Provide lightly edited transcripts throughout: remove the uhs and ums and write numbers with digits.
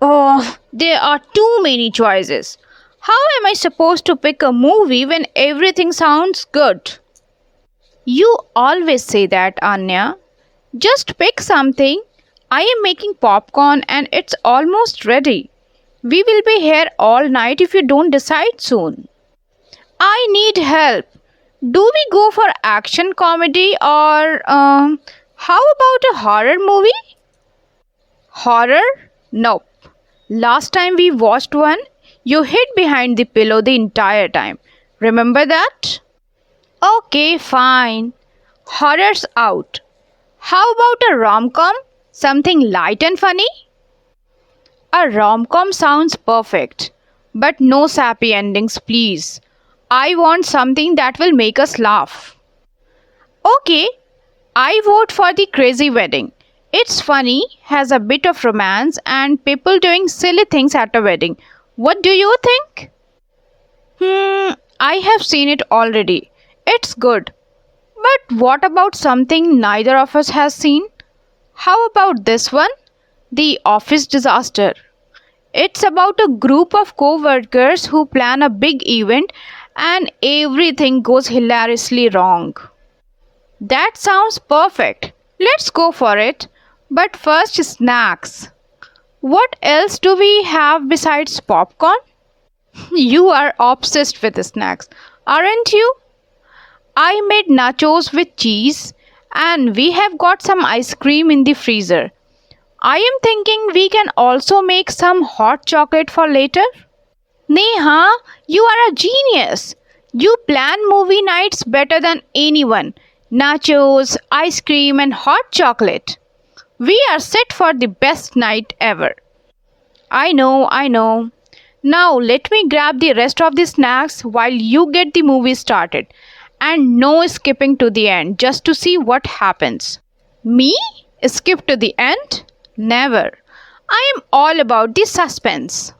Oh, there are too many choices. How am I supposed to pick a movie when everything sounds good? You always say that, Anya. Just pick something. I am making popcorn and it's almost ready. We will be here all night if you don't decide soon. I need help. Do we go for action comedy or how about a horror movie? Horror? Nope. Last time we watched one, you hid behind the pillow the entire time. Remember that? Okay, fine. Horror's out. How about a rom com? Something light and funny? A rom com sounds perfect. But no sappy endings, please. I want something that will make us laugh. Okay, I vote for The Crazy Wedding. It's funny, has a bit of romance, and people doing silly things at a wedding. What do you think? I have seen it already. It's good. But what about something neither of us has seen? How about this one? The Office Disaster. It's about a group of co workers who plan a big event and everything goes hilariously wrong. That sounds perfect. Let's go for it. But first, snacks. What else do we have besides popcorn? You are obsessed with snacks, aren't you? I made nachos with cheese and we have got some ice cream in the freezer. I am thinking we can also make some hot chocolate for later. Neha, you are a genius. You plan movie nights better than anyone. Nachos, ice cream, and hot chocolate. We are set for the best night ever. I know. Now let me grab the rest of the snacks while you get the movie started. And no skipping to the end just to see what happens. Me? Skip to the end? Never. I am all about the suspense.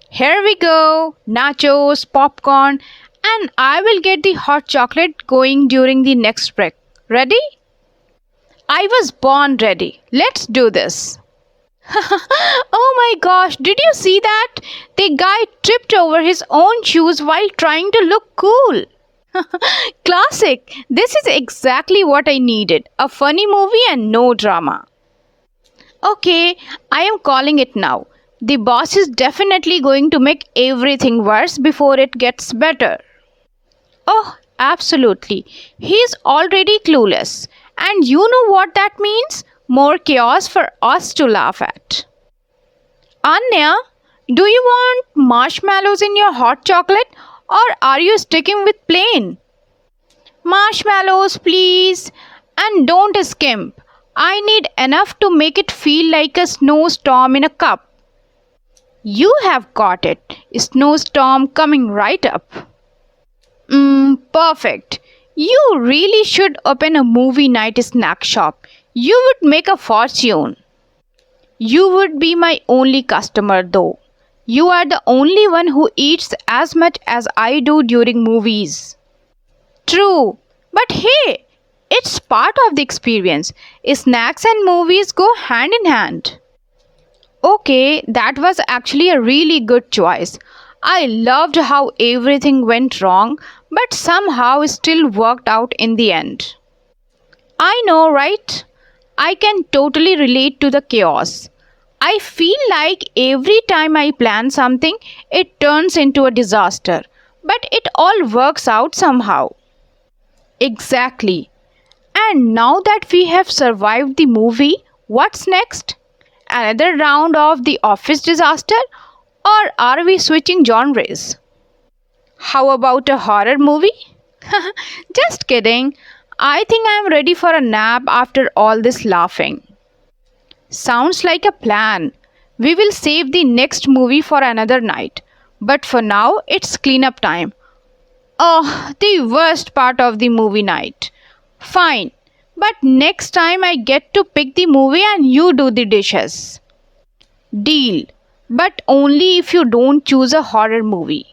Here we go. Nachos, popcorn, and I will get the hot chocolate going during the next break. Ready? I was born ready. Let's do this. Oh my gosh, did you see that? The guy tripped over his own shoes while trying to look cool. Classic. This is exactly what I needed. A funny movie and no drama. Okay, I am calling it now. The boss is definitely going to make everything worse before it gets better. Oh, absolutely. He's already clueless. And you know what that means? More chaos for us to laugh at. Anya, do you want marshmallows in your hot chocolate or are you sticking with plain? Marshmallows, please. And don't skimp. I need enough to make it feel like a snowstorm in a cup. You have got it. Snowstorm coming right up. Perfect. You really should open a movie night snack shop. You would make a fortune. You would be my only customer though. You are the only one who eats as much as I do during movies. True. But hey, it's part of the experience. Snacks and movies go hand in hand. Okay, that was actually a really good choice. I loved how everything went wrong, but somehow still worked out in the end. I know, right? I can totally relate to the chaos. I feel like every time I plan something, it turns into a disaster, but it all works out somehow. Exactly. And now that we have survived the movie, what's next? Another round of the office disaster? Or are we switching genres? How about a horror movie? Just kidding. I think I am ready for a nap after all this laughing. Sounds like a plan. We will save the next movie for another night. But for now, it's cleanup time. Oh, the worst part of the movie night. Fine. But next time I get to pick the movie and you do the dishes. Deal. But only if you don't choose a horror movie.